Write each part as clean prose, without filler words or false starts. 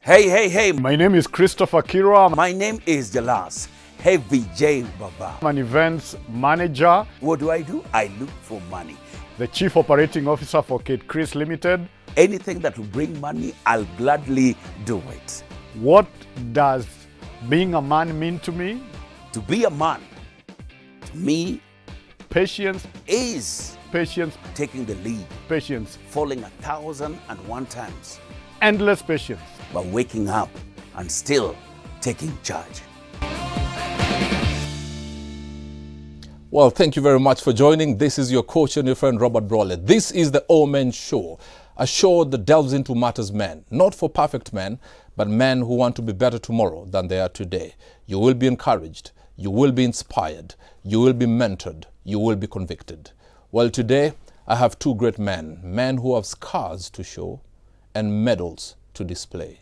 Hey. My name is Christopher Kirwa. My name is Jalas. Heavy J Baba. I'm an events manager, What do? I look for money. the chief operating officer for Kate Chris Limited. Anything that will bring money, I'll gladly do it. What does being a man mean to me? To be a man, to me, Patience, is patience, taking the lead, patience, falling 1,001 times, endless patience. but waking up and still taking charge. Well, thank you very much for joining. This is your coach and your friend Robert Brawley. This is the All Men Show, a show that delves into matters men, not for perfect men, but men who want to be better tomorrow than they are today. You will be encouraged, you will be inspired, you will be mentored, you will be convicted. Well, today I have two great men who have scars to show and medals to display.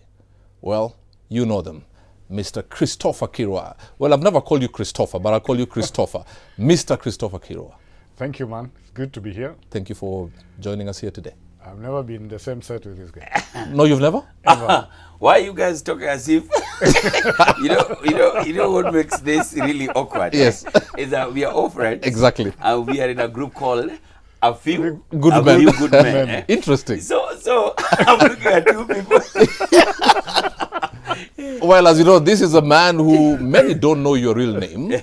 Well, you know them. Mr. Christopher Kirwa. Well, I've never called you Christopher, but I'll call you Christopher. Mr. Christopher Kirwa. Thank you, man. It's good to be here. Thank you for joining us here today. I've never been in the same set with this guy. No, you've never? Why are you guys talking as if you know what makes this really awkward? Yes. Is that we are all friends. Exactly. And we are in a group called a few Good Men. Few good men. eh? Interesting. So I'm looking at two people. Well, as you know, this is a man who many don't know your real name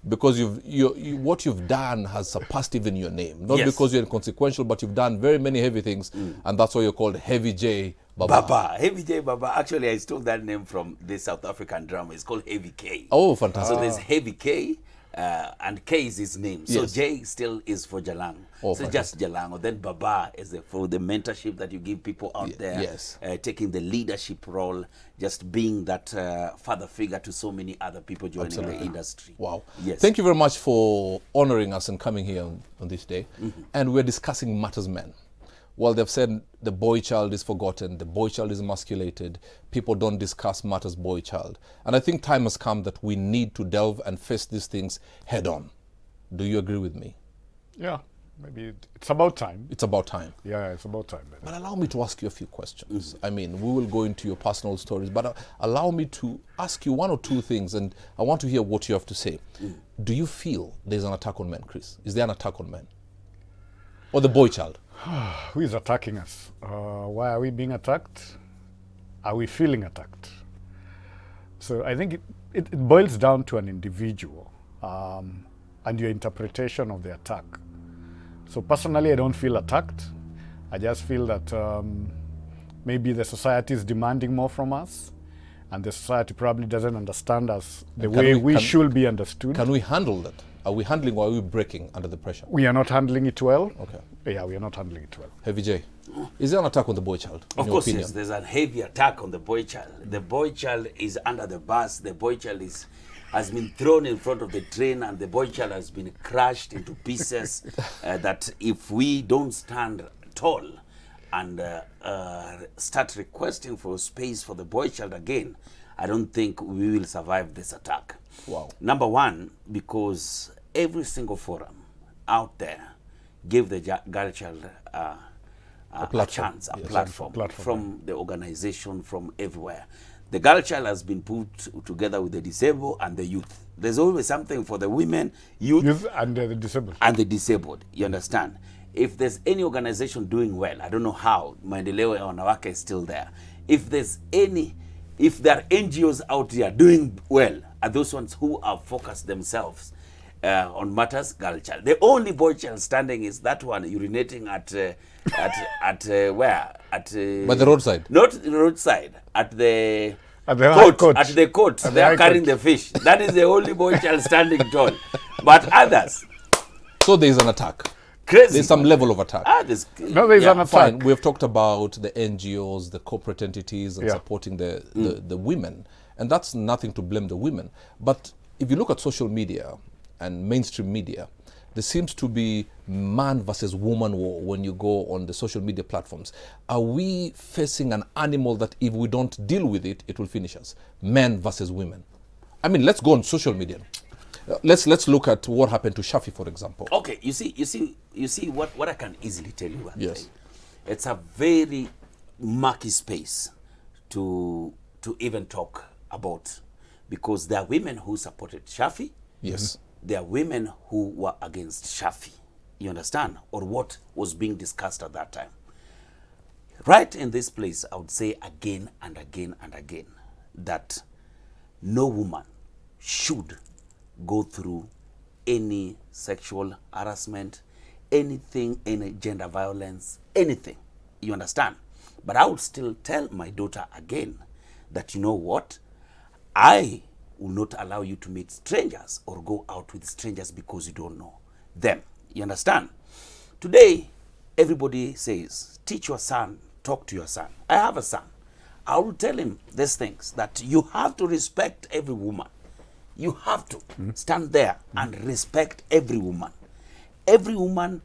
because what you've done has surpassed even your name. Not Yes. because you're inconsequential, but you've done very many heavy things, and that's why you're called Heavy J Baba. Baba, Heavy J Baba. Actually, I stole that name from the South African drama. It's called Heavy K. Oh, fantastic. So there's Heavy K, and K is his name. So Yes. J still is for Jalang. Oh, so just Jalang. Or then Baba is for the mentorship that you give people out there. yes. Taking the leadership role, just being that father figure to so many other people joining Absolutely. the industry. Wow. Yes. Thank you very much for honoring us and coming here on this day. And we're discussing matters men. Well, they've said the boy child is forgotten, the boy child is emasculated, people don't discuss matters boy child. And I think time has come that we need to delve and face these things head on. Do you agree with me? Yeah, maybe it's about time. It's about time. Yeah, it's about time. But allow me to ask you a few questions. I mean, we will go into your personal stories, but allow me to ask you one or two things, and I want to hear what you have to say. Do you feel there's an attack on men, Chris? Is there an attack on men? Or the boy child? Who is attacking us? Why are we being attacked? Are we feeling attacked? So I think it boils down to an individual and your interpretation of the attack. So personally, I don't feel attacked. I just feel that maybe the society is demanding more from us, and the society probably doesn't understand us the And way we should be understood. Can we handle that? Are we handling or are we breaking under the pressure? We are not handling it well. Okay. Yeah, we are not handling it well. Heavy J, is there an attack on the boy child? in Of your course, opinion? yes, there's a heavy attack on the boy child. The boy child is under the bus. The boy child has been thrown in front of the train, and the boy child has been crushed into pieces. That if we don't stand tall and start requesting for space for the boy child again, I don't think we will survive this attack. Wow. Number one, because every single forum out there give the girl child a platform. chance, a Yes, platform, platform, from the organization, from everywhere. The girl child has been put together with the disabled and the youth. There's always something for the women, Youth and the disabled. and the disabled. You understand? If there's any organization doing well, I don't know how, Maendeleo ya Wanawake is still there. If there are NGOs out there doing well, are those ones who have focused themselves on matters girl child. The only boy child standing is that one urinating at where? By the roadside? Not the roadside. At the High Court. At the court. At They the are High carrying Court. the fish. That is the only boy child standing tall. But others, So there is an attack. crazy. There's some level of attack. No, there's an attack. Fine, we've talked about the NGOs, the corporate entities, and Yeah. supporting the women. And that's nothing to blame the women. But if you look at social media and mainstream media, there seems to be man versus woman war when you go on the social media platforms. Are we facing an animal that if we don't deal with it, it will finish us? Men versus women. I mean, let's go on social media. Let's look at what happened to Shaffie, for example. Okay, you see what I can easily tell you. Yes. It's a very murky space to to even talk about, because there are women who supported Shaffie. Yes. There are women who were against Shaffie. You understand? Or what was being discussed at that time. Right in this place, I would say again and again and again that no woman should go through any sexual harassment, anything, any gender violence, anything. You understand? But I would still tell my daughter again that, you know what? I will not allow you to meet strangers or go out with strangers because you don't know them. You understand? Today, everybody says, teach your son, talk to your son. I have a son. I will tell him these things, that you have to respect every woman. You have to stand there and respect every woman. Every woman,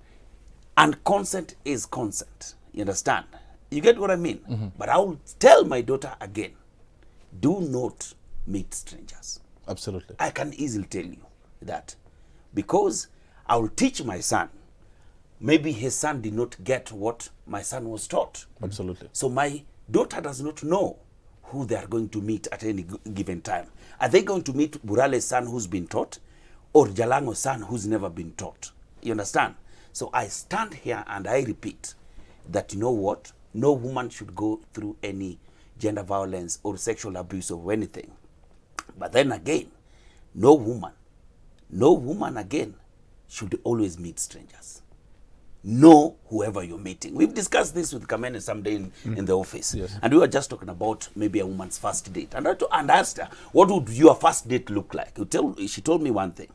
and consent is consent. You understand? You get what I mean? But I will tell my daughter again, do not meet strangers. Absolutely. I can easily tell you that, because I will teach my son. Maybe his son did not get what my son was taught. Absolutely. So my daughter does not know who they are going to meet at any given time. Are they going to meet Burale's son who's been taught, or Jalango's son who's never been taught? You understand? So I stand here and I repeat that, you know what? No woman should go through any gender violence or sexual abuse or anything. But then again, no woman again should always meet strangers. Know whoever you're meeting. We've discussed this with Kamene someday in the office. Yes. And we were just talking about maybe a woman's first date. And I asked her, what would your first date look like? She told me one thing.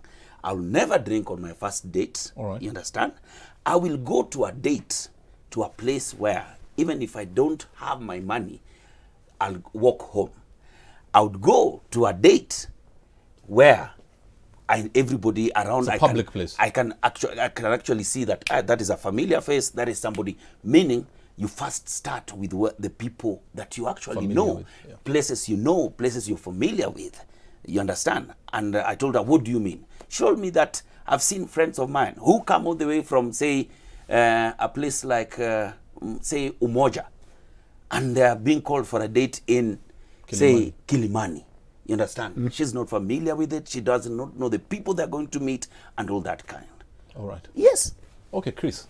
I'll never drink on my first date. All right. You understand? I will go to a date, to a place where, even if I don't have my money, I'll walk home. I would go to a date where everybody around, It's a public place. I can actually see that that is a familiar face. That is somebody. Meaning, you first start with the people that you actually Familiar know, with, yeah. places you know, places you're familiar with. You understand? And I told her, what do you mean? She told me that I've seen friends of mine who come all the way from, say, a place like, say, Umoja, and they are being called for a date in, say, Kilimani. You understand? She's not familiar with it. She does not know the people they're going to meet and all that kind. All right. Yes. Okay, Chris,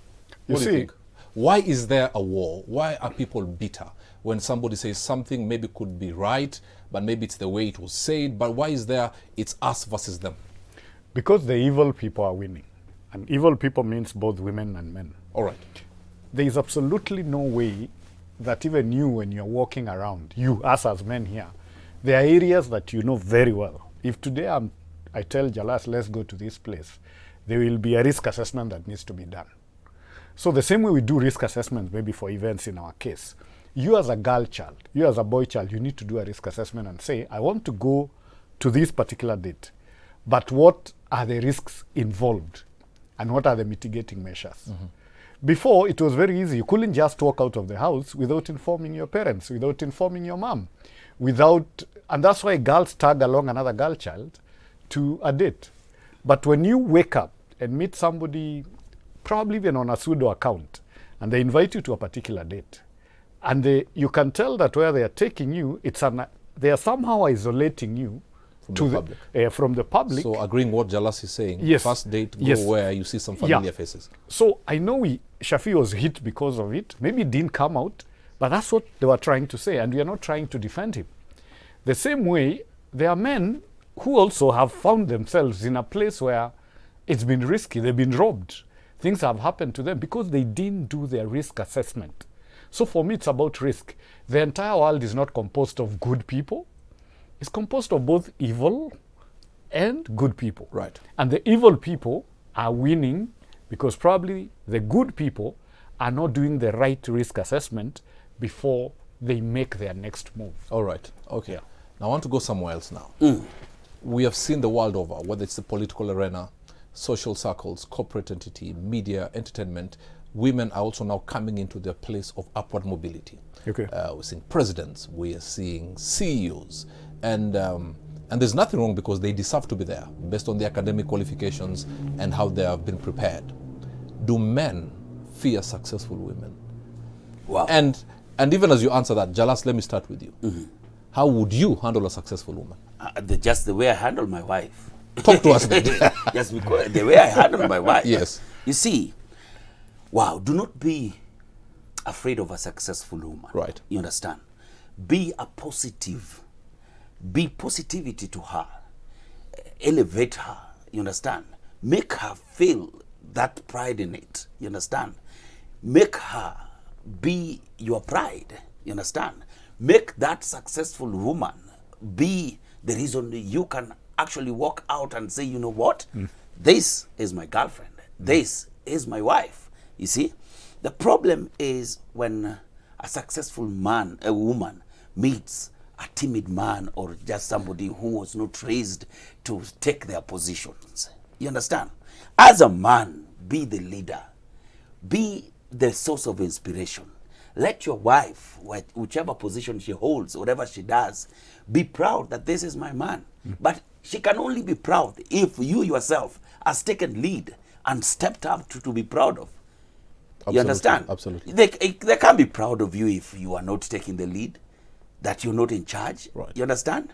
You what do see- you think? Why is there a war? Why are people bitter when somebody says something maybe could be right, but maybe it's the way it was said? But why is there, it's us versus them? Because the evil people are winning. And evil people means both women and men. All right. There is absolutely no way that even you, when you're walking around, you, us as men here, there are areas that you know very well. If today I tell Jalas, let's go to this place, there will be a risk assessment that needs to be done. So the same way we do risk assessments, maybe for events in our case, you as a girl child, you as a boy child, you need to do a risk assessment and say, I want to go to this particular date, but what are the risks involved and what are the mitigating measures? Before, it was very easy. You couldn't just walk out of the house without informing your parents, without informing your mom, and that's why girls tag along another girl child to a date. But when you wake up and meet somebody, probably even on a pseudo account, and they invite you to a particular date, and you can tell that where they are taking you, they are somehow isolating you from the public. So agreeing what Jalas is saying, Yes. first date, go Yes. where you see some familiar Yeah. faces. So I know Shaffie was hit because of it. Maybe it didn't come out, but that's what they were trying to say, and we are not trying to defend him. The same way, there are men who also have found themselves in a place where it's been risky, they've been robbed. Things have happened to them because they didn't do their risk assessment. So for me, it's about risk. The entire world is not composed of good people. It's composed of both evil and good people. Right. And the evil people are winning because probably the good people are not doing the right risk assessment before they make their next move. All right. Okay. Yeah. Now I want to go somewhere else now. We have seen the world over, whether it's the political arena, social circles, corporate entity, media, entertainment, women are also now coming into their place of upward mobility. Okay. We're seeing presidents, we are seeing CEOs, and there's nothing wrong because they deserve to be there based on their academic qualifications and how they have been prepared. Do men fear successful women? Wow. And even as you answer that, Jalas, let me start with you. How would you handle a successful woman? Just the way I handle my wife. Talk to us then. Just because the way I handle my wife. Yes. You see, wow, do not be afraid of a successful woman. Right. You understand? Be a positive. Be positivity to her. Elevate her. You understand? Make her feel that pride in it. You understand? Make her be your pride. You understand? Make that successful woman be the reason you can actually walk out and say, you know what? This is my girlfriend. This is my wife. You see? The problem is when a successful man, a woman, meets a timid man or just somebody who was not raised to take their positions. You understand? As a man, be the leader. Be the source of inspiration. Let your wife, whichever position she holds, whatever she does, be proud that this is my man. But she can only be proud if you yourself has taken lead and stepped up to be proud of. Absolutely, You understand? absolutely. They can't be proud of you if you are not taking the lead, that you're not in charge. Right. You understand?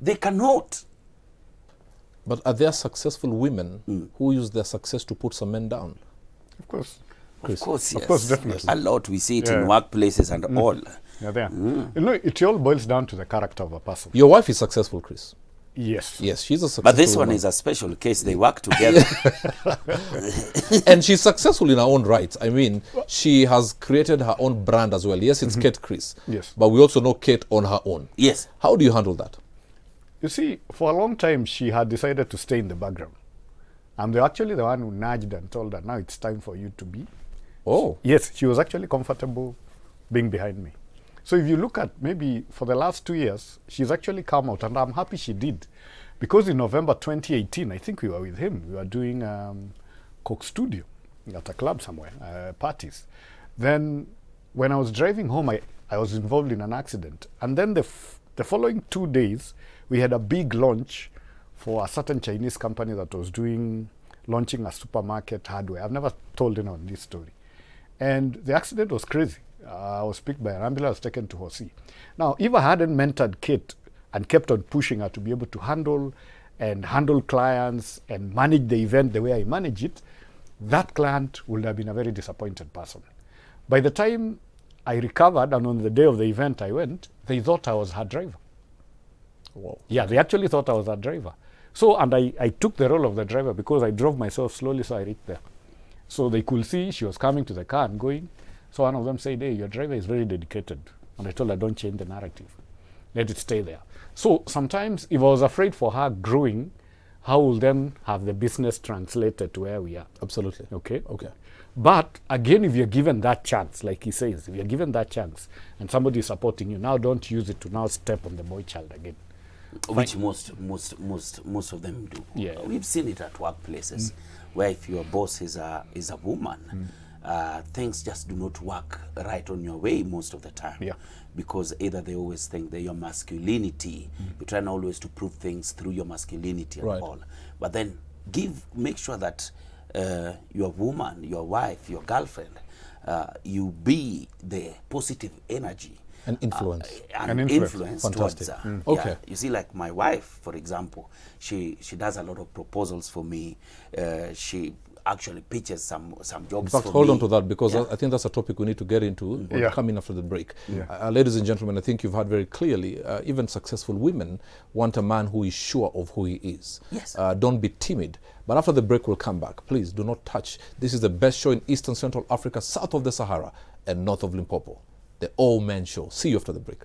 They cannot. But are there successful women who use their success to put some men down? Of course. Of course, yes. Of course, definitely. A lot. We see it in Yeah. workplaces and all. Yeah, there. You know, it all boils down to the character of a person. Your wife is successful, Chris. Yes. Yes, she's a successful But this one woman. is a special case. They work together. And she's successful in her own right. I mean, she has created her own brand as well. Yes, it's Kate Chris. Yes. But we also know Kate on her own. Yes. How do you handle that? You see, for a long time, she had decided to stay in the background. I'm actually the one who nudged and told her, now it's time for you to be. Oh. Yes, she was actually comfortable being behind me. So if you look at maybe for the last 2 years, she's actually come out, and I'm happy she did. Because in November 2018, I think we were with him. We were doing Coke Studio at a club somewhere, parties. Then when I was driving home, I was involved in an accident. And then the following 2 days, we had a big launch for a certain Chinese company that was launching a supermarket hardware. I've never told anyone this story. And the accident was crazy. I was picked by an ambulance, taken to Hosi. Now, if I hadn't mentored Kate and kept on pushing her to be able to handle clients and manage the event the way I manage it, that client would have been a very disappointed person. By the time I recovered, and on the day of the event I went, they thought I was her driver. Wow. Yeah, they actually thought I was her driver. So, and I took the role of the driver because I drove myself slowly, so I reached there. So they could see she was coming to the car and going. So one of them said, hey, your driver is very dedicated. And I told her, don't change the narrative. Let it stay there. So sometimes if I was afraid for her growing, how will then have the business translated to where we are? Absolutely. Okay? Okay. But again, if you're given that chance, like he says, if you're given that chance and somebody is supporting you, now don't use it to now step on the boy child again. Which most of them do. Yeah. We've seen it at workplaces where if your boss is a woman, things just do not work right on your way most of the time. Yeah. Because either they always think that your masculinity, you're trying always to prove things through your masculinity and Right. all. But then make sure that your woman, your wife, your girlfriend, you be the positive energy. An influence. An An influence Fantastic. towards her. Okay. Yeah. You see, like my wife, for example, she does a lot of proposals for me. She actually pitches some jobs In fact, for hold me. on to that because Yeah. I think that's a topic we need to get into Yeah. coming after the break. Yeah. Ladies and gentlemen, I think you've heard very clearly, even successful women want a man who is sure of who he is. Yes. Don't be timid. But after the break, we'll come back. Please do not touch. This is the best show in Eastern Central Africa, south of the Sahara and north of Limpopo. The All Men Show. See you after the break.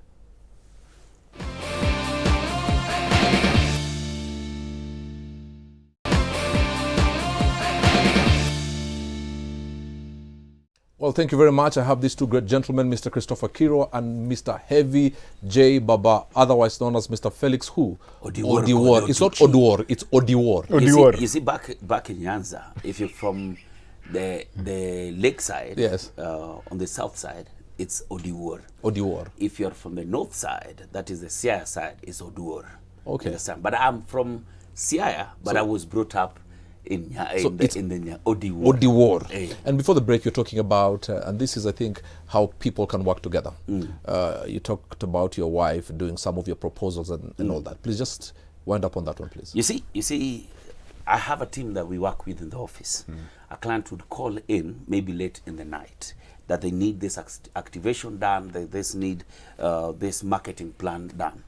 Well, thank you very much. I have these two great gentlemen, Mr. Christopher Kiro and Mr. Heavy J. Baba, otherwise known as Mr. Felix who? Odiwor. It's not Oduor, it's Odiwor. Odiwor. You see back in Nyanza, if you're from the lakeside, Yes. on the south side, it's Odiwor. Odiwor. If you're from the north side, that is the Siaya side, it's Oduor. Okay. You understand? But I'm from Siaya, but I was brought up in it's the Odi war. Odiwar. Eh. And before the break, you're talking about, and this is, I think, how people can work together. You talked about your wife doing some of your proposals and all that. Please just wind up on that one, please. You see, I have a team that we work with in the office. A client would call in maybe late in the night that they need this activation done, they need this marketing plan done.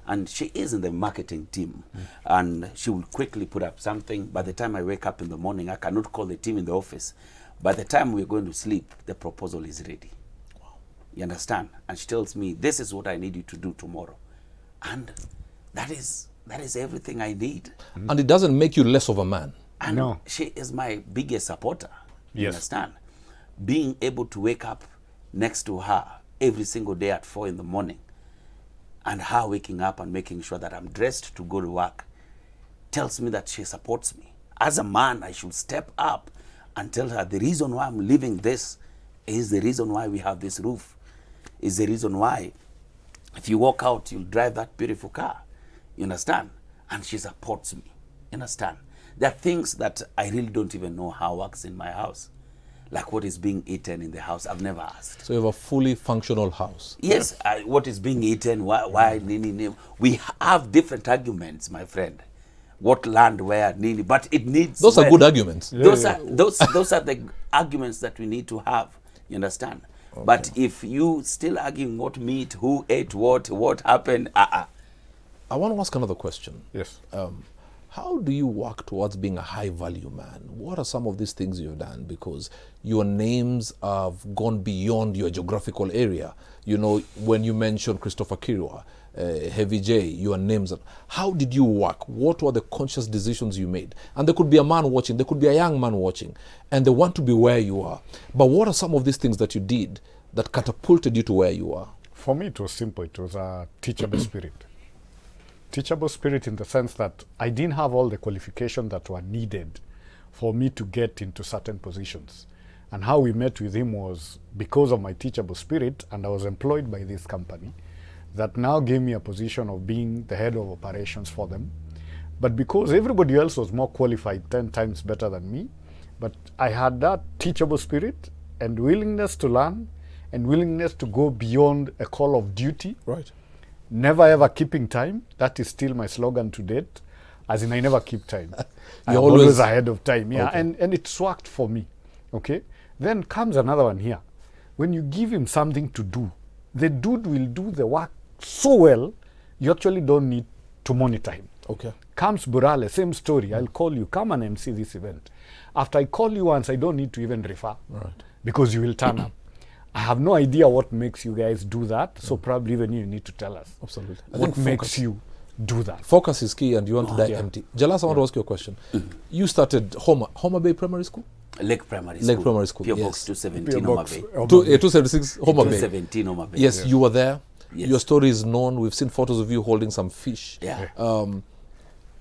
And she is in the marketing team, and she will quickly put up something. By the time I wake up in the morning, I cannot call the team in the office. By the time we're going to sleep, the proposal is ready. Wow. You understand? And she tells me, this is what I need you to do tomorrow. And that is everything I need. And it doesn't make you less of a man. And No. she is my biggest supporter. You Yes. understand? Being able to wake up next to her every single day at 4 in the morning, and her waking up and making sure that I'm dressed to go to work, tells me that she supports me. As a man, I should step up and tell her the reason why I'm living this is the reason why we have this roof, is the reason why if you walk out, you'll drive that beautiful car. You understand? And she supports me. You understand? There are things that I really don't even know how works in my house. Like what is being eaten in the house, I've never asked. So you have a fully functional house. Yes, what is being eaten, why nini. We have different arguments, my friend. What land, where, nini, but it needs. Those are good arguments. Those are the arguments that we need to have. You understand? Okay. But if you still arguing what meat, who ate what happened, I want to ask another question. Yes. How do you work towards being a high-value man? What are some of these things you've done? Because your names have gone beyond your geographical area. You know, when you mentioned Christopher Kirwa, Heavy J, your names. How did you work? What were the conscious decisions you made? And there could be a man watching, there could be a young man watching, and they want to be where you are. But what are some of these things that you did that catapulted you to where you are? For me, it was simple. It was a teachable spirit. Teachable spirit in the sense that I didn't have all the qualifications that were needed for me to get into certain positions. And how we met with him was because of my teachable spirit, and I was employed by this company that now gave me a position of being the head of operations for them. But because everybody else was more qualified, 10 times better than me, but I had that teachable spirit and willingness to learn and willingness to go beyond a call of duty. Right. Never ever keeping time. That is still my slogan to date. As in, I never keep time. I'm always ahead of time. Yeah, Okay. and it's worked for me. Okay. Then comes another one here. When you give him something to do, the dude will do the work so well, you actually don't need to monitor him. Okay. Comes Burale, same story. I'll call you, come and MC this event. After I call you once, I don't need to even refer. Right. Because you will turn up. I have no idea what makes you guys do that, so probably even you need to tell us. Absolutely. What makes you do that? Focus is key, and you want to die yeah. empty. Jalas, I want to ask you a question. You started Homa Bay Primary School? Lake Primary Lake Primary School, P.O. yes. Box 217 P.O. Homa Box, Bay. 276 Homa Bay. 217 Homa Bay. Yes, you were there. Yes. Your story is known. We've seen photos of you holding some fish. Yeah.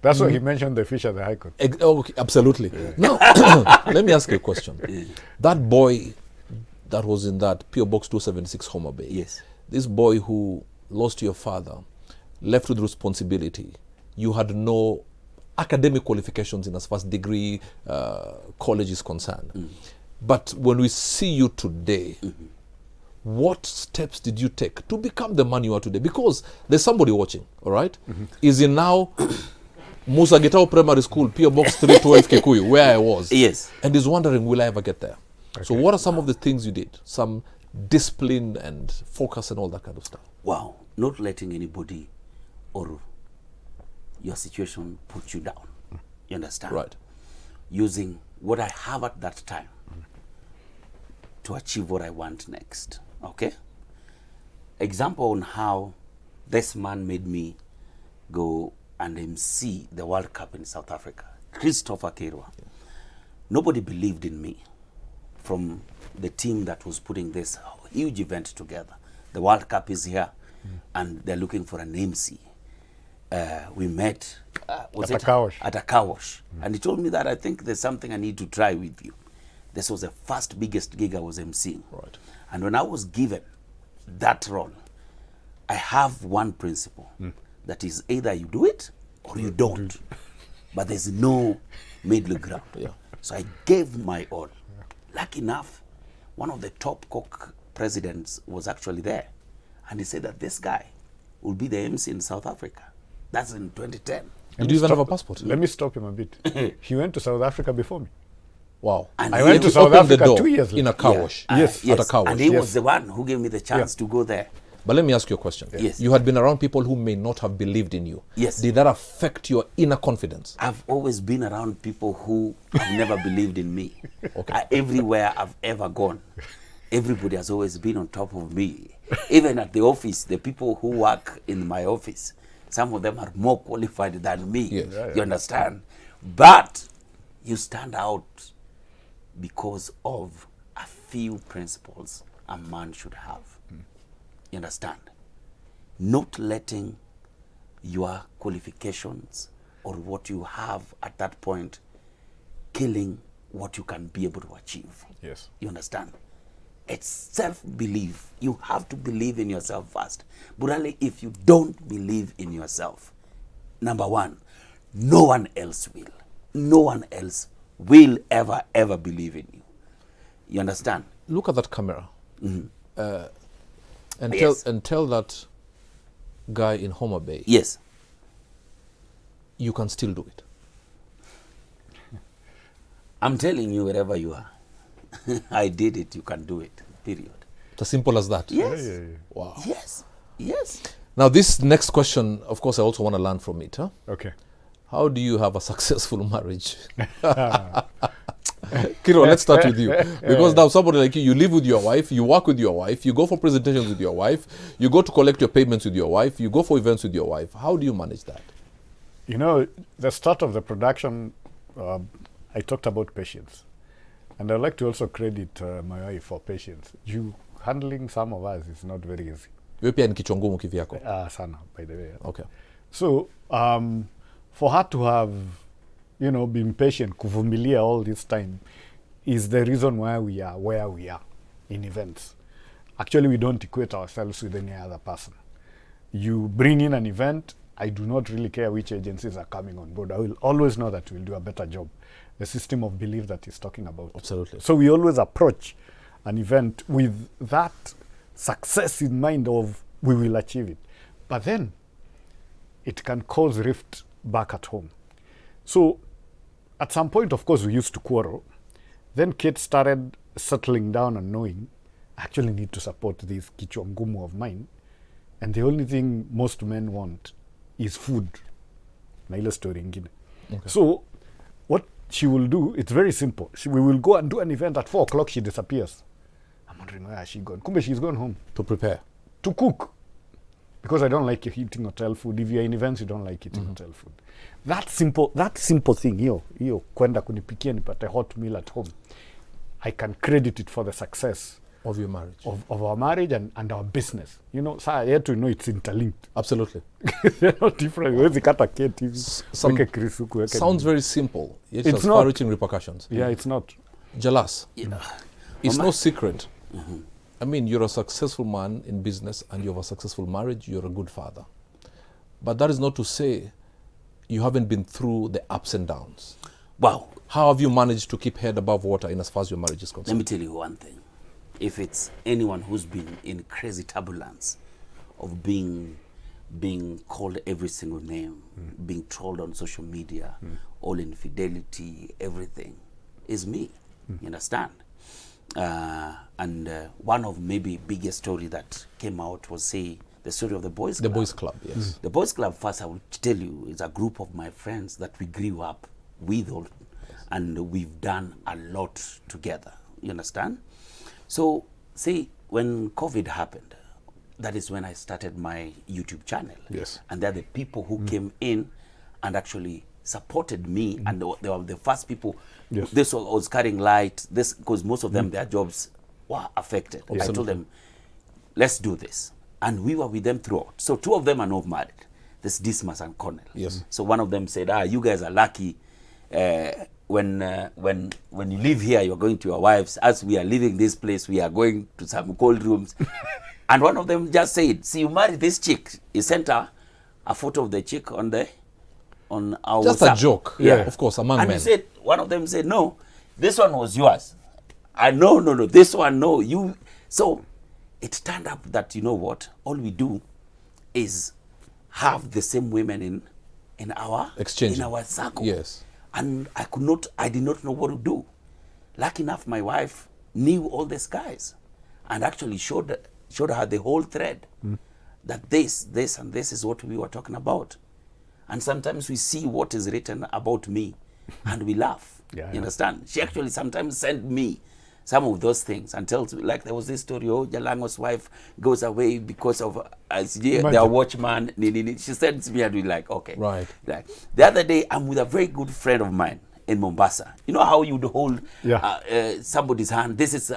That's why he mentioned the fish at the High Court. Okay, absolutely. Now, let me ask you a question. That boy that was in that P.O. Box 276 Homa Bay, Yes. this boy who lost your father, left with responsibility, you had no academic qualifications in as far as degree, college is concerned. But when we see you today, what steps did you take to become the man you are today? Because there's somebody watching, all right? Is in now Musa Gitao Primary School, P.O. Box 312 Kikuyu, where I was. Yes. And is wondering, will I ever get there? Okay. So what are some of the things you did? Some discipline and focus and all that kind of stuff. Wow. Not letting anybody or your situation put you down. You understand? Right. Using what I have at that time to achieve what I want next. Okay? Example on how this man made me go and MC the World Cup in South Africa. Christopher Kirwa. Nobody believed in me from the team that was putting this huge event together. The World Cup is here, and they're looking for an MC. We met At a car wash. at a car wash. And he told me that I think there's something I need to try with you. This was the first biggest gig I was emceeing. Right. And when I was given that role, I have one principle. That is either you do it or you don't. but there's no middle ground. Yeah. So I gave my all. Lucky enough, one of the top cock presidents was actually there. And he said that this guy will be the MC in South Africa. That's in 2010. Did you even have a passport? Let me stop him a bit. He went to South Africa before me. Wow. And I he went to You South opened the Africa door 2 years in a later. car Yeah. wash. Yes. At a car wash. And he Yes. was the one who gave me the chance to go there. But let me ask you a question. Yes. You had been around people who may not have believed in you. Yes. Did that affect your inner confidence? I've always been around people who have never believed in me. Okay. Everywhere I've ever gone, everybody has always been on top of me. Even at the office, the people who work in my office, some of them are more qualified than me. Yes. You understand? But you stand out because of a few principles a man should have. You understand? Not letting your qualifications or what you have at that point killing what you can be able to achieve. Yes. You understand? It's self-belief. You have to believe in yourself first. Burale, if you don't believe in yourself, number one, no one else will. No one else will ever believe in you. You understand? Look at that camera. And Yes. tell that guy in Homer Bay, Yes. you can still do it. I'm telling you, wherever you are, I did it, you can do it, period. It's as simple as that. Yes. Wow. Yes. Yes. Now, this next question, of course, I also want to learn from it. Huh? Okay. How do you have a successful marriage? Kiro, let's start with you. Because now somebody like you live with your wife, you work with your wife, you go for presentations with your wife, you go to collect your payments with your wife, you go for events with your wife. How do you manage that? You know, the start of the production, I talked about patience. And I'd like to also credit my wife for patience. Handling some of us is not very easy. Wewe pia ni kichwa ngumu kivyako. Sana, by the way. Okay. So, for her to have, been patient, kuvumilia all this time, is the reason why we are where we are in events. Actually, we don't equate ourselves with any other person. You bring in an event, I do not really care which agencies are coming on board. I will always know that we'll do a better job. The system of belief that he's talking about. Absolutely. So we always approach an event with that success in mind of we will achieve it. But then it can cause rift back at home. So at some point, of course, we used to quarrel. Then Kate started settling down and knowing I actually need to support this kichwa ngumu of mine. And the only thing most men want is food. Na ile story ingine. Okay. So what she will do, it's very simple. We will go and do an event at 4 o'clock, she disappears. I'm wondering where has she gone? Kumbe, she's gone home. To prepare. To cook. Because I don't like eating hotel food. If you're in events, you don't like eating hotel food. That simple thing, hiyo kwenda kunipikia nipate hot meal at home, I can credit it for the success Of your marriage. of our marriage and our business. Saa yetu it's interlinked. Absolutely. They're not different. Huwezi kata Kate hivi, Some- weke Chris huku, weke Sounds nini. very simple, yet it It's has not. far-reaching repercussions. Yeah, it's not. Jalas, Yeah. it's Mama- no secret. I mean, you're a successful man in business and you have a successful marriage, you're a good father. But that is not to say you haven't been through the ups and downs. Wow. How have you managed to keep head above water in as far as your marriage is Let concerned? me tell you one thing. If it's anyone who's been in crazy turbulence of being called every single name, being trolled on social media, all infidelity, everything, is me. You understand? And one of maybe biggest story that came out was, say, the story of the Boys The Club. boys' club, yes. The Boys Club, first I will tell you, is a group of my friends that we grew up with, all, and we've done a lot together. You understand? So, see, when COVID happened, that is when I started my YouTube channel. Yes. And they're the people who came in and actually supported me, and they were the first people. Yes. This was carrying light, this, because most of them, their jobs were affected. I told them, let's do this. And we were with them throughout. So 2 of them are not married. This Dismas and Cornell. Yes. So one of them said, you guys are lucky. When you live here, you're going to your wives. As we are leaving this place, we are going to some cold rooms. And one of them just said, see, you marry this chick. He sent her a photo of the chick on the on our Just WhatsApp. a joke. Yeah. Of course, among And men. he said, one of them said, no, this one was yours. No, this one, no, you. So it turned up that, you know what, all we do is have the same women in our Exchanging. in our circle. Yes. And I did not know what to do. Lucky enough, my wife knew all these guys and actually showed her the whole thread that this and this is what we were talking about. And sometimes we see what is written about me and we laugh. Yeah, You yeah. understand? She actually sometimes sent me some of those things and tells me, like there was this story, Jalango's wife goes away because of their Imagine. watchman. She sends me and we're like, okay. Right. Like, the other day, I'm with a very good friend of mine in Mombasa. You know how you'd hold somebody's hand? This is,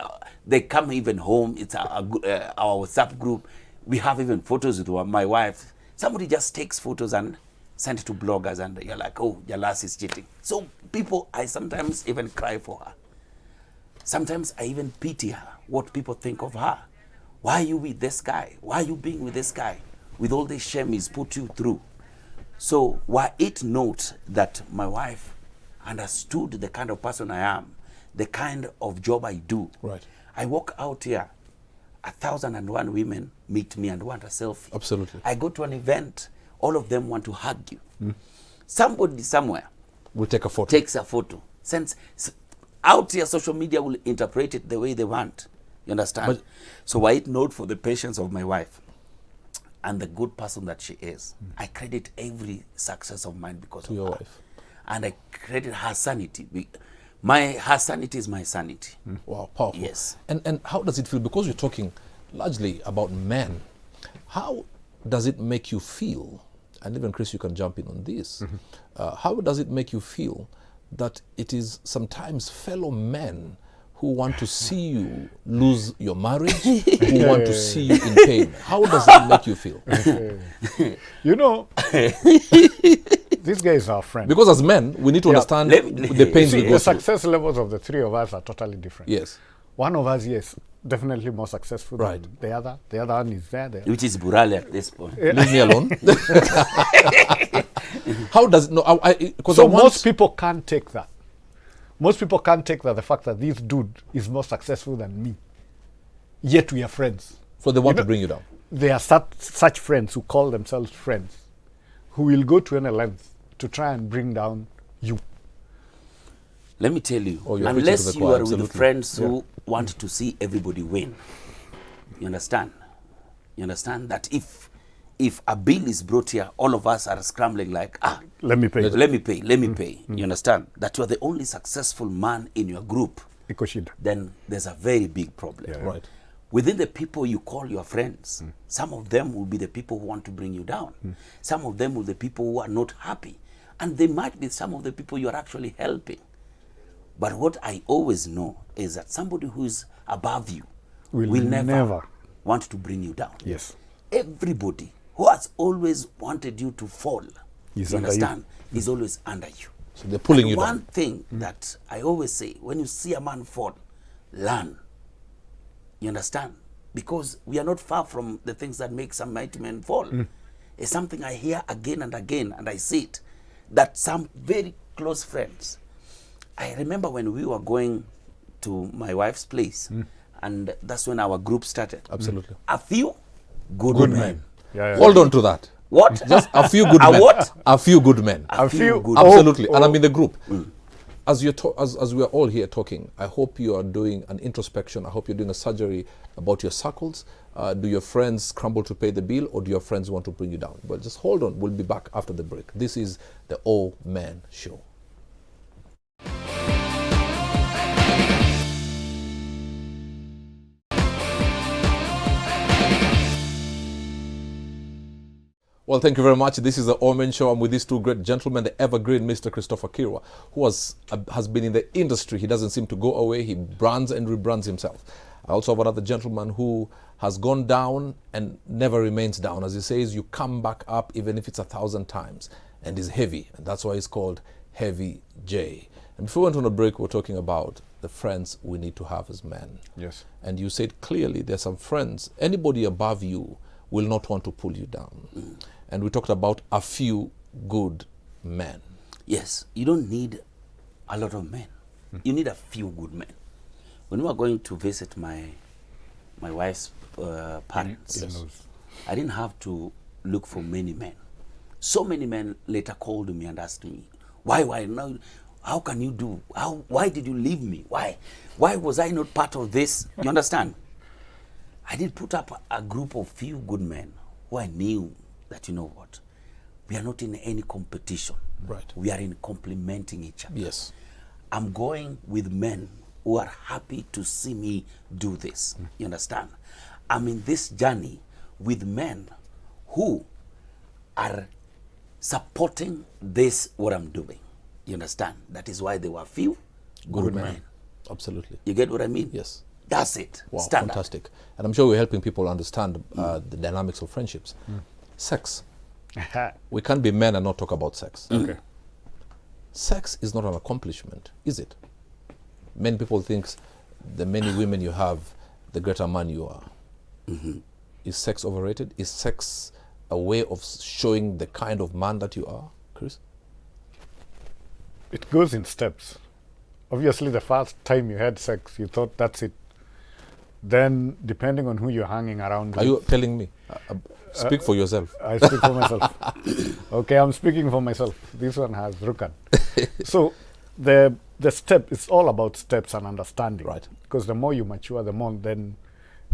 they come even home. It's our WhatsApp group. We have even photos with my wife. Somebody just takes photos and send it to bloggers and you're like, oh, Jalas is cheating. So people, I sometimes even cry for her. Sometimes I even pity her, what people think of her. Why are you with this guy? Why are you being with this guy? With all this shame he's put you through. So were it not that my wife understood the kind of person I am, the kind of job I do. Right. I walk out here, 1,001 women meet me and want a selfie. Absolutely. I go to an event, all of them want to hug you. Somebody somewhere We'll take a photo. takes a photo, sends out here, social media will interpret it the way they want. You understand? But- So I note for the patience of my wife and the good person that she is. I credit every success of mine because To of your her. wife. And I credit her sanity. Her sanity is my sanity. Wow, powerful. Yes. And how does it feel? Because you're talking largely about men. How does it make you feel? And even Chris, you can jump in on this. How does it make you feel that it is sometimes fellow men who want to see you lose your marriage, who want to see you in pain? How does it make you feel? You know, these guys are friends. Because as men, we need to understand the pains we See, go the through. success levels of the three of us are totally different. Yes. One of us, yes, definitely more successful Right. than the other. The other one is there. Which is Burale at this point. Leave me alone. How does it? No, because So most people can't take that. Most people can't take that, the fact that this dude is more successful than me. Yet we are friends. so they want You to know- bring you down. There are such friends who call themselves friends, who will go to any length to try and bring down you. Let me tell you, Oh, you're preaching to unless the you choir, are with absolutely. friends who want to see everybody win, you understand? You understand that if a bill is brought here, all of us are scrambling like, Let me pay. let me pay. You understand? That you are the only successful man in your group, Ikoshida. then there's a very big problem. Yeah. Right. Within the people you call your friends, some of them will be the people who want to bring you down. Some of them will be the people who are not happy. And they might be some of the people you are actually helping. But what I always know is that somebody who is above you Will never want to bring you down. Yes. Everybody who has always wanted you to fall, Is you under you. understand, is always under you. So they're pulling And you one down. thing that I always say, when you see a man fall, learn. You understand? Because we are not far from the things that make some mighty men fall. It's something I hear again and again, and I see it. That some very close friends. I remember when we were going to my wife's place, and that's when our group started. Absolutely. A few good men. Yeah, yeah. Hold on to that. What? Just a few good A men. what? A few good men. A few good Absolutely. And I'm oh. in the group. As you as we are all here talking, I hope you are doing an introspection. I hope you're doing a surgery about your circles. Do your friends scramble to pay the bill, or do your friends want to bring you down? But just hold on. We'll be back after the break. This is the All Man Show. Well, thank you very much. This is the Omen Show. I'm with these two great gentlemen, the evergreen Mr. Christopher Kirwa, who has been in the industry. He doesn't seem to go away. He brands and rebrands himself. I also have another gentleman who has gone down and never remains down. As he says, you come back up even if it's 1,000 times, and is heavy. And that's why he's called Heavy J. And before we went on a break, we were talking about the friends we need to have as men. Yes. And you said clearly there's some friends, anybody above you will not want to pull you down. And we talked about a few good men. Yes, you don't need a lot of men. You need a few good men. When we were going to visit my wife's parents, In-laws. I didn't have to look for many men. So many men later called me and asked me, why now? How can you do? Why did you leave me? Why was I not part of this? You understand? I did put up a group of few good men who I knew that, you know what, we are not in any competition. Right. We are in complementing each other. Yes. I'm going with men who are happy to see me do this. You understand? I'm in this journey with men who are supporting this, what I'm doing. You understand? That is why there were few good men. Absolutely. You get what I mean? Yes. That's it. Wow, Standard. fantastic. And I'm sure we're helping people understand the dynamics of friendships. Sex. We can't be men and not talk about sex. Okay. Sex is not an accomplishment, is it? Many people think the many women you have, the greater man you are. Is sex overrated? Is sex a way of showing the kind of man that you are, Chris? It goes in steps. Obviously, the first time you had sex, you thought that's it. Then, depending on who you're hanging around Are with, you telling me? Speak for yourself. I speak for myself. Okay, I'm speaking for myself. This one has Rukan. So, the step, it's all about steps and understanding. Right. Because the more you mature, the more then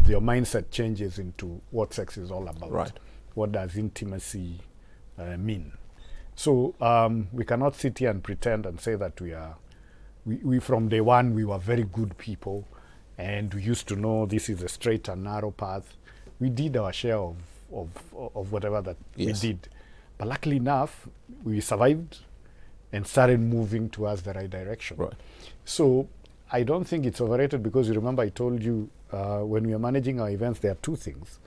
your mindset changes into what sex is all about. Right. What does intimacy mean? So we cannot sit here and pretend and say that we from day one, we were very good people and we used to know this is a straight and narrow path. We did our share of whatever that Yes. we did. But luckily enough, we survived and started moving towards the right direction. Right. So I don't think it's overrated because you remember I told you when we are managing our events, there are two things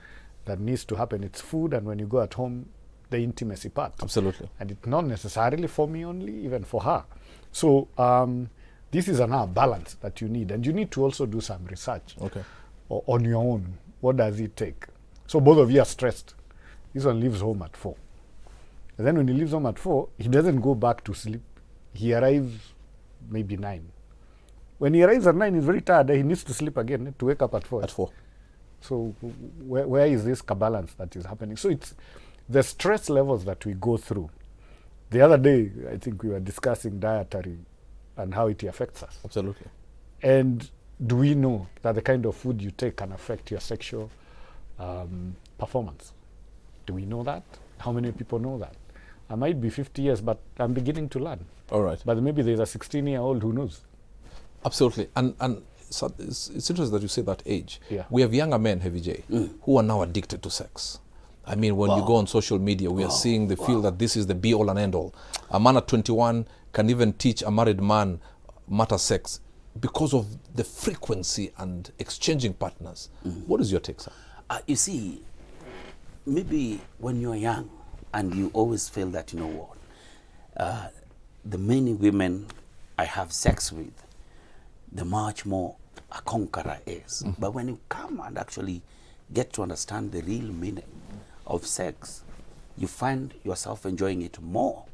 that needs to happen. It's food, and when you go at home, the intimacy part. Absolutely. And it's not necessarily for me only, even for her. So this is another balance that you need. And you need to also do some research Okay. on your own. What does it take? So both of you are stressed. This one leaves home at 4. And then when he leaves home at 4, he doesn't go back to sleep. He arrives maybe 9. When he arrives at 9, he's very tired. He needs to sleep again to wake up at 4. At 4. So where is this balance that is happening? So it's the stress levels that we go through. The other day, I think we were discussing dietary and how it affects us. Absolutely. And do we know that the kind of food you take can affect your sexual performance? Do we know that? How many people know that? I might be 50 years, but I'm beginning to learn. All right. But maybe there's a 16-year-old who knows. Absolutely. And so it's interesting that you say that age. Yeah. We have younger men, Heavy J, who are now addicted to sex. I mean, when you go on social media, we are seeing they feel that this is the be-all and end-all. A man at 21 can even teach a married man matter sex because of the frequency and exchanging partners. What is your take, sir? You see, maybe when you're young and you always feel that, you know what, the many women I have sex with, the much more a conqueror is. But when you come and actually get to understand the real meaning of sex, you find yourself enjoying it more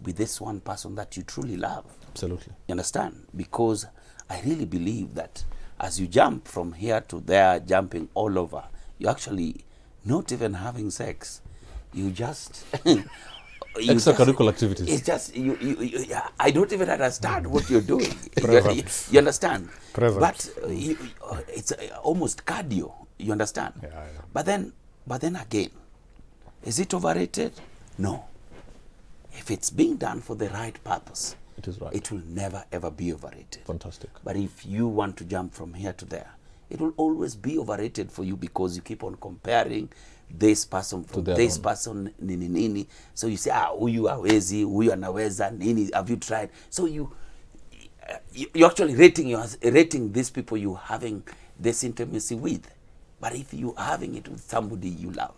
with this one person that you truly love. Absolutely. You understand? Because I really believe that as you jump from here to there, jumping all over, you're actually not even having sex. You just... Extracurricular activities. It's just, I don't even understand what you're doing. Presence. You understand? Presence. But it's almost cardio. You understand? Yeah, yeah. But then again, is it overrated? No. If it's being done for the right purpose, It is right. it will never ever be overrated. Fantastic. But if you want to jump from here to there, it will always be overrated for you because you keep on comparing this person from their this own. person, nini nini. So you say, huyu hawezi, huyu anaweza, nini, have you tried? So you're actually rating these people you having this intimacy with. But if you having it with somebody you love,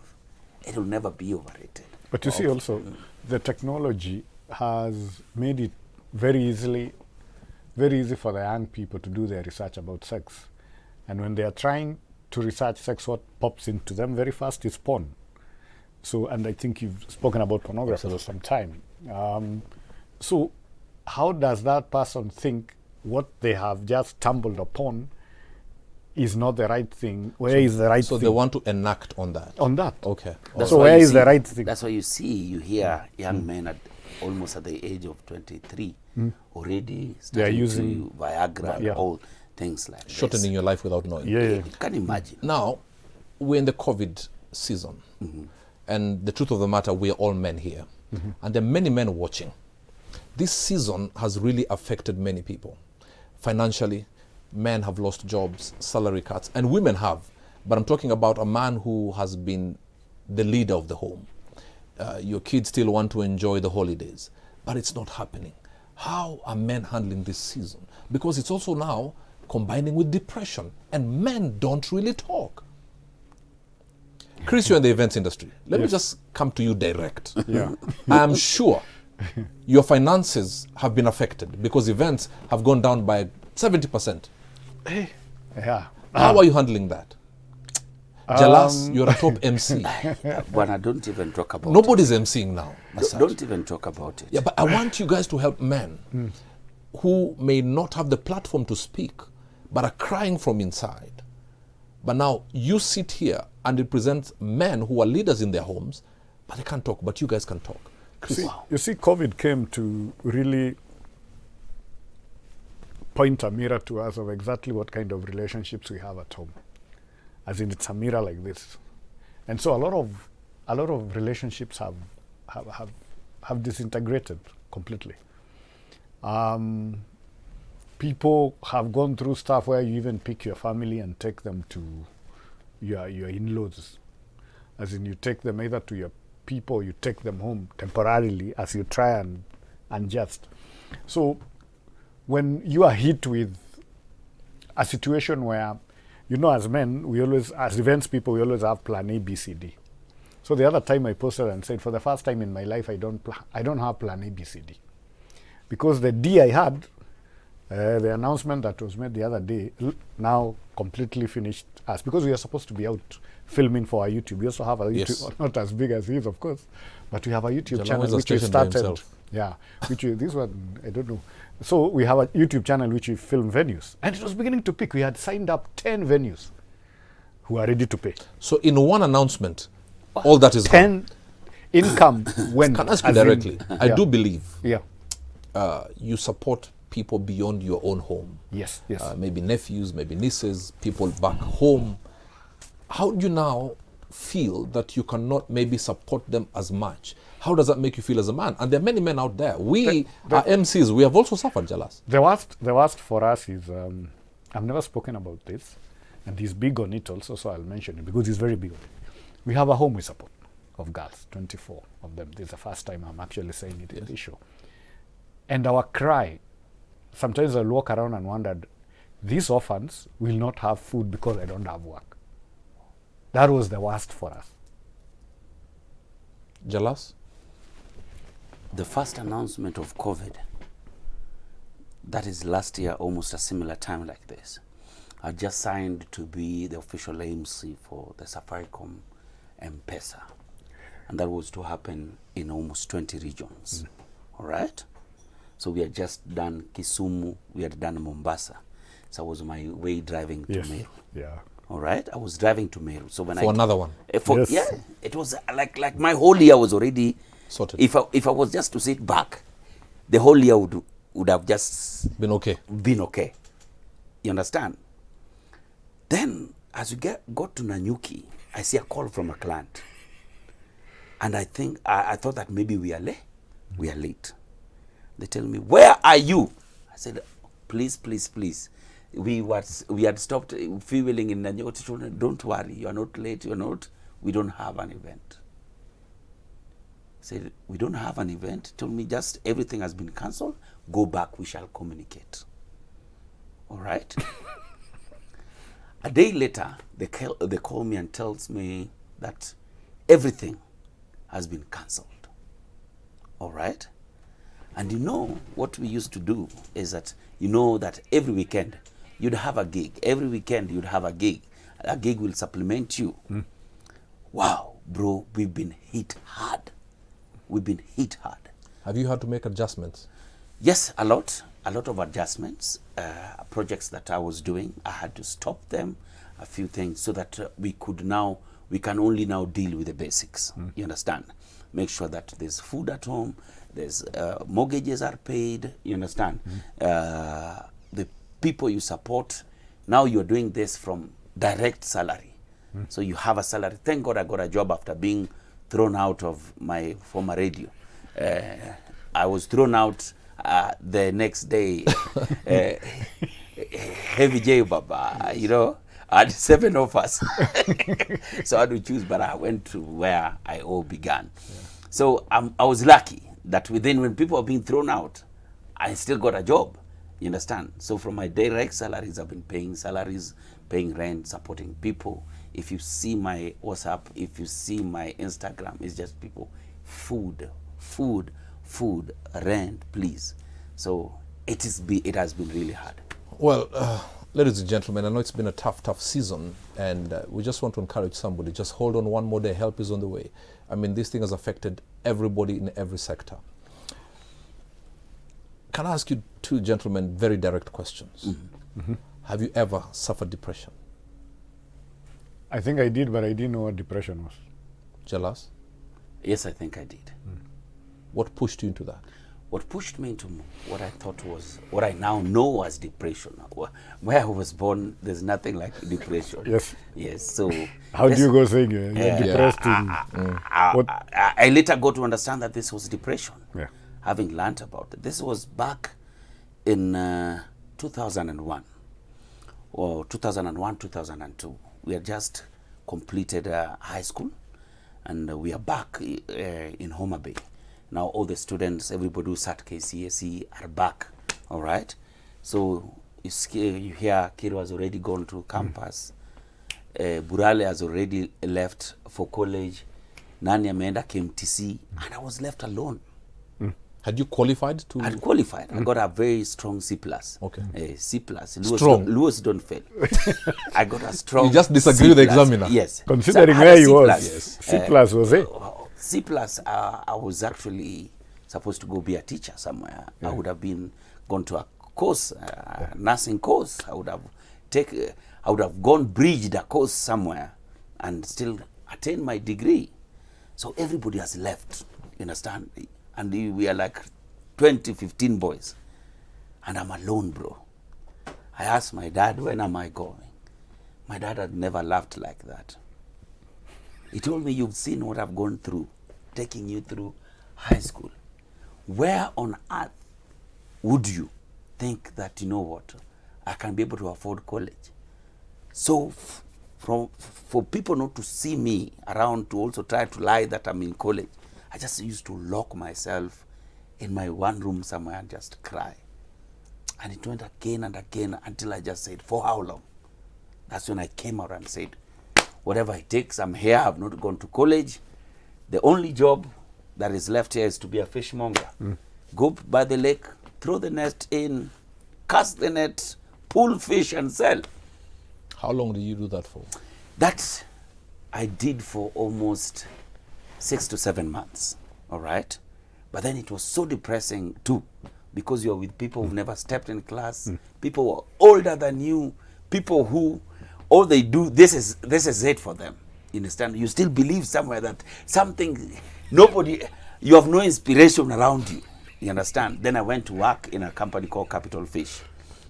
it will never be overrated. But you see also, the technology has made it very easy for the young people to do their research about sex. And when they are trying to research sex, what pops into them very fast is porn. So, and I think you've spoken about pornography for some time. So how does that person think what they have just stumbled upon is not the right thing? Where is the right So thing? they want to enact on that. On that. Okay. That's So why where you is the see- right thing? That's why you hear young men at almost at the age of 23 already starting using- to Viagra and Yeah. all things like Shortening this. your life without knowing. Yeah, yeah. You can imagine. Now, we're in the COVID season. And the truth of the matter, we are all men here. And there are many men watching. This season has really affected many people. Financially, men have lost jobs, salary cuts, and women have. But I'm talking about a man who has been the leader of the home. Your kids still want to enjoy the holidays, but it's not happening. How are men handling this season? Because it's also now combining with depression, and men don't really talk. Chris, you're in the events industry. Let me just come to you direct. Yeah. I'm sure your finances have been affected because events have gone down by 70%. Yeah. How are you handling that? Jalas, you're a top MC. But I don't even talk about Nobody's MCing now. as it. such. Don't even talk about it. Yeah, but I want you guys to help men who may not have the platform to speak, but are crying from inside. But now you sit here and it presents men who are leaders in their homes, but they can't talk, but you guys can talk. Chris, You see, COVID came to really point a mirror to us of exactly what kind of relationships we have at home. As in, it's a mirror like this, and so a lot of relationships have disintegrated completely. People have gone through stuff where you even pick your family and take them to your in-laws, as in you take them either to your people, or you take them home temporarily as you try and adjust. So when you are hit with a situation where, you know, as men, we always, as events people, we always have plan A, B, C, D. So the other time I posted and said, for the first time in my life, I don't have plan A, B, C, D. Because the D I had, the announcement that was made the other day, now completely finished us. Because we are supposed to be out filming for our YouTube. We also have a Yes. YouTube, not as big as his, of course, but we have a YouTube Jalal channel is a which we station by started. himself. Yeah, this one, I don't know. So we have a YouTube channel which we film venues. And it was beginning to pick. We had signed up 10 venues who are ready to pay. so in one announcement, all that is gone. 10 income went. Can I ask you as in- directly? I yeah. do believe Yeah. you support people beyond your own home. Yes, yes. Maybe nephews, maybe nieces, people back home. How do you now feel that you cannot maybe support them as much? How does that make you feel as a man? And there are many men out there. We are MCs. We have also suffered, Jalas. The worst for us is, I've never spoken about this, and he's big on it also, so I'll mention it because he's very big on it. We have a home we support of girls, 24 of them. This is the first time I'm actually saying it in this show. And our cry, sometimes I'll walk around and wonder, these orphans will not have food because I don't have work. That was the worst for us. Jalas? The first announcement of COVID, that is last year, almost a similar time like this, I just signed to be the official AMC for the Safaricom M-Pesa. And that was to happen in almost 20 regions. All right? So we had just done Kisumu, we had done Mombasa. So I was on my way driving to Meru. Yeah. All right? I was driving to Meru. So when For another one. For, Yes. Yeah, it was like my whole year was already Sorted. If I was just to sit back, the whole year would have just Been okay. been okay. You understand? Then, as we got to Nanyuki, I see a call from a client, and I think I thought that maybe we are late. We are late. They tell me, "Where are you?" I said, "Please, please, please. We had stopped fueling in Nanyuki. Don't worry, you are not late. You are not. We don't have an event." Said, "We don't have an event." Told me, "Just everything has been cancelled. Go back. We shall communicate." All right. A day later, they call me and tells me that everything has been cancelled. All right. And you know what we used to do is that, you know, that every weekend you'd have a gig. Every weekend you'd have a gig. A gig will supplement you. Wow, bro, we've been hit hard. We've been hit hard. Have you had to make adjustments? Yes, a lot of adjustments. Projects that I was doing, I had to stop them, a few things, so that we can only now deal with the basics. You understand? Make sure that there's food at home, there's mortgages are paid. You understand? The people you support. Now you're doing this from direct salary, so you have a salary. Thank God I got a job after being thrown out of my former radio. I was thrown out the next day. Heavy J Baba, you know, I had 7 of us. So I had to choose, but I went to where I all began. So I was lucky that when people are being thrown out, I still got a job. You understand? So from my direct salaries, I've been paying salaries, paying rent, supporting people. If you see my WhatsApp, if you see my Instagram, it's just people, food, rent, please. So it has been really hard. Well, ladies and gentlemen, I know it's been a tough season, and we just want to encourage somebody. Just hold on one more day. Help is on the way. I mean, this thing has affected everybody in every sector. Can I ask you 2 gentlemen very direct questions? Have you ever suffered depression? I think I did, but I didn't know what depression was. Jealous? Yes, I think I did. What pushed you into that? What pushed me into what I thought was, what I now know was depression. Where I was born, there's nothing like depression. Yes. Yes, so... How do you go saying you're depressed? I later got to understand that this was depression. Yeah. Having learned about it. This was back in 2001. Or 2001, 2002. We had just completed high school, and we are back in Homa Bay. Now all the students, everybody who sat KCSE are back, all right? So you hear Kiro has already gone to campus. Burale has already left for college. Nani ameenda KMTC, and I was left alone. Had you qualified to? I had qualified. I got a very strong C+. Okay. C+. Strong. Lewis don't fail. I got a strong You just disagree with the examiner. Yes. Considering So I had where a you C+. was, C+ was it? C+, I was actually supposed to go be a teacher somewhere. I would have gone to a course, nursing course. I would have bridged a course somewhere and still attain my degree. So everybody has left, you understand? And we are like 20, 15 boys. And I'm alone, bro. I asked my dad, when am I going? My dad had never laughed like that. He told me, you've seen what I've gone through, taking you through high school. Where on earth would you think that, you know what, I can be able to afford college? So for people not to see me around to also try to lie that I'm in college, I just used to lock myself in my one room somewhere and just cry. And it went again and again until I just said, for how long? That's when I came out and said, whatever it takes, I'm here, I've not gone to college. The only job that is left here is to be a fishmonger. Go by the lake, throw the net in, cast the net, pull fish and sell. How long did you do that for? That I did for almost 6 to 7 months, all right? But then it was so depressing too, because you're with people who've never stepped in class, people who are older than you, people who, all they do, this is it for them. You understand? You still believe somewhere that something, you have no inspiration around you. You understand? Then I went to work in a company called Capital Fish.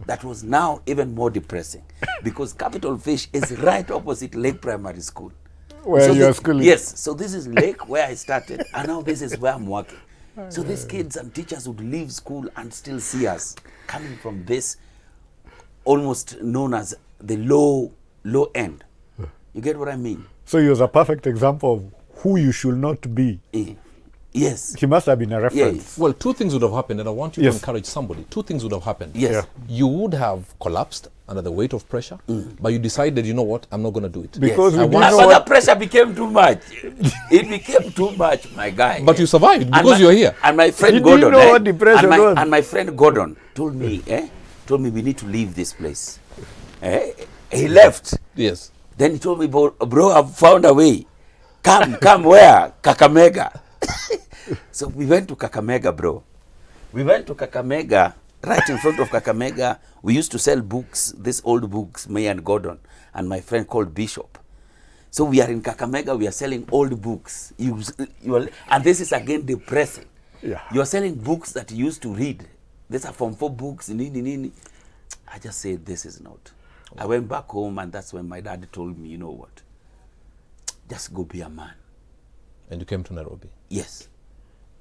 That was now even more depressing, because Capital Fish is right opposite Lake Primary School. Where you're schooling? Yes. So this is Lake where I started, and now this is where I'm working. So these kids and teachers would leave school and still see us coming from this almost known as the low end. You get what I mean? So he was a perfect example of who you should not be. Yes. He must have been a reference. Yes. Well, 2 things would have happened, and I want you to encourage somebody. 2 things would have happened. Yes. Yeah. You would have collapsed under the weight of pressure, but you decided, you know what, I'm not going to do it. Because yes. we didn't know But what... the pressure became too much. It became too much, my guy. But you survived because you're here. And my friend You Gordon, didn't know what depression was. And my friend Gordon told me, we need to leave this place. He left. Yes. Then he told me, bro, I've found a way. Come where? Kakamega. So we went to Kakamega, bro. We went to Kakamega, right in front of Kakamega. We used to sell books, these old books, me and Gordon, and my friend called Bishop. So we are in Kakamega, we are selling old books. And this is again depressing. Yeah. You are selling books that you used to read. These are from 4 books, nini. I just said, this is not. I went back home, and that's when my dad told me, you know what? Just go be a man. And you came to Nairobi? Yes.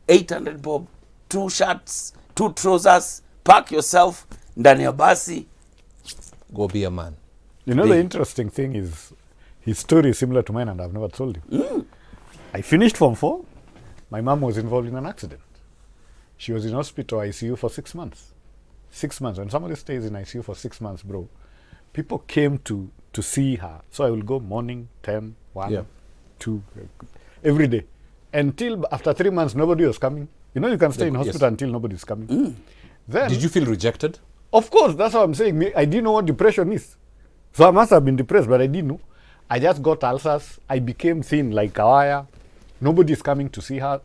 800 bob, 2 shirts, 2 trousers, pack yourself, ndani ya basi. Go be a man. You know, the interesting thing is, his story is similar to mine, and I've never told you. I finished Form 4. My mom was involved in an accident. She was in hospital ICU for 6 months. 6 months. When somebody stays in ICU for 6 months, bro, people came to see her. So I will go morning, 10, 1, 2, every day. Until after 3 months, nobody was coming. You know, you can stay in hospital until nobody's coming. Then, did you feel rejected? Of course, that's what I'm saying. I didn't know what depression is. So I must have been depressed, but I didn't know. I just got ulcers. I became thin like a wire. Nobody's coming to see her.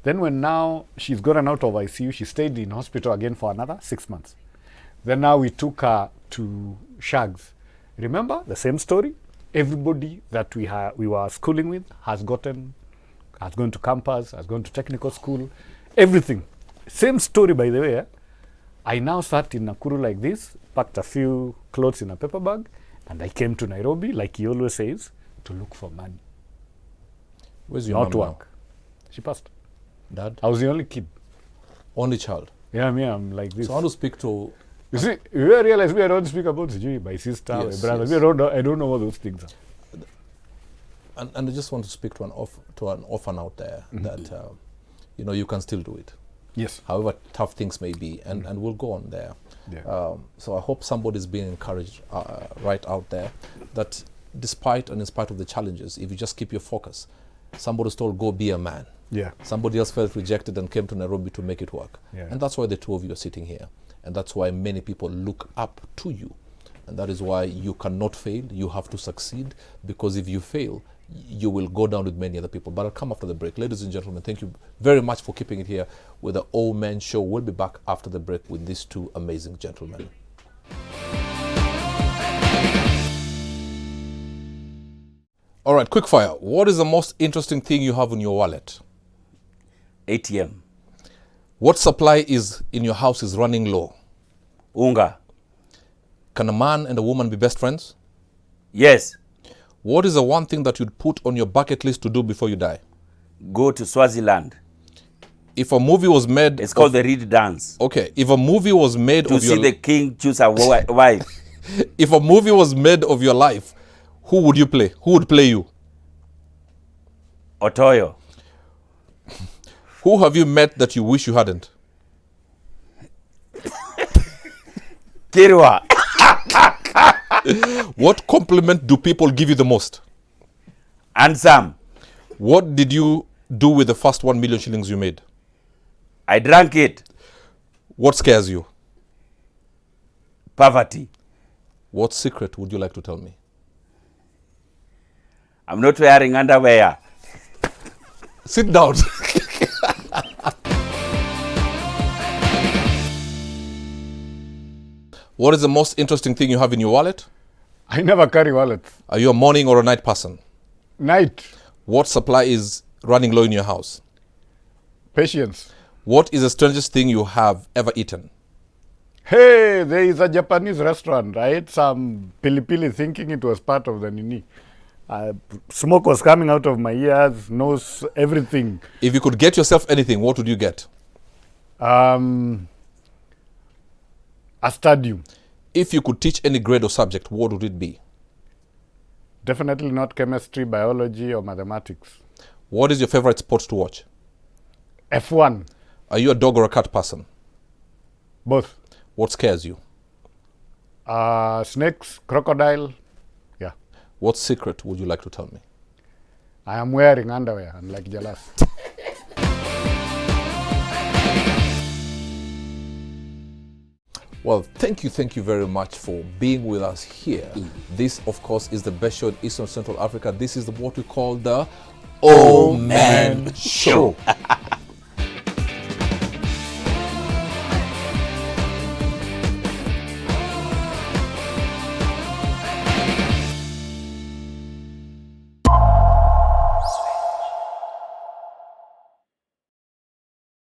Then when now she's gotten out of ICU, she stayed in hospital again for another 6 months. Then now we took her to Shags. Remember the same story? Everybody that we were schooling with has gone to campus, has gone to technical school, everything. Same story, by the way. Eh? I now sat in Nakuru like this, packed a few clothes in a paper bag, and I came to Nairobi, like he always says, to look for money. Where's your Not mom work. now? She passed. Dad? I was the only kid. Only child? Yeah, I'm like this. So I want to speak to... You see, you realize we don't speak about Sijui, my sister, my brother. Yes. I don't know what those things are. And I just want to speak to an orphan out there that, you know, you can still do it. Yes. However tough things may be, and we'll go on there. Yeah. So I hope somebody's being encouraged right out there that despite and in spite of the challenges, if you just keep your focus, somebody's told, go be a man. Yeah. Somebody else felt rejected and came to Nairobi to make it work. Yeah. And that's why the two of you are sitting here. And that's why many people look up to you. And that is why you cannot fail. You have to succeed, because if you fail, you will go down with many other people. But I'll come after the break. Ladies and gentlemen, thank you very much for keeping it here with the Old Men Show. We'll be back after the break with these two amazing gentlemen. All right, quick fire. What is the most interesting thing you have in your wallet? ATM. What supply is in your house is running low? Unga. Can a man and a woman be best friends? Yes. What is the one thing that you'd put on your bucket list to do before you die? Go to Swaziland. If a movie was made... It's called the Reed Dance. Okay, if a movie was made To of your... see the king choose a wife. If a movie was made of your life, who would you play? Who would play you? Otoyo. Who have you met that you wish you hadn't? Kirwa. What compliment do people give you the most? Handsome. What did you do with the first 1 million shillings you made? I drank it. What scares you? Poverty. What secret would you like to tell me? I'm not wearing underwear. Sit down. What is the most interesting thing you have in your wallet? I never carry wallets. Are you a morning or a night person? Night. What supply is running low in your house? Patience. What is the strangest thing you have ever eaten? Hey, there is a Japanese restaurant, right? Some pili-pili thinking it was part of the nini. Smoke was coming out of my ears, nose, everything. If you could get yourself anything, what would you get? A stadium. If you could teach any grade or subject, what would it be? Definitely not chemistry, biology, or mathematics. What is your favorite sport to watch? F1. Are you a dog or a cat person? Both. What scares you? Snakes, crocodile. Yeah. What secret would you like to tell me? I am wearing underwear, unlike Jalas. Well, thank you very much for being with us here. This, of course, is the best show in Eastern Central Africa. This is what we call the Old Man Show.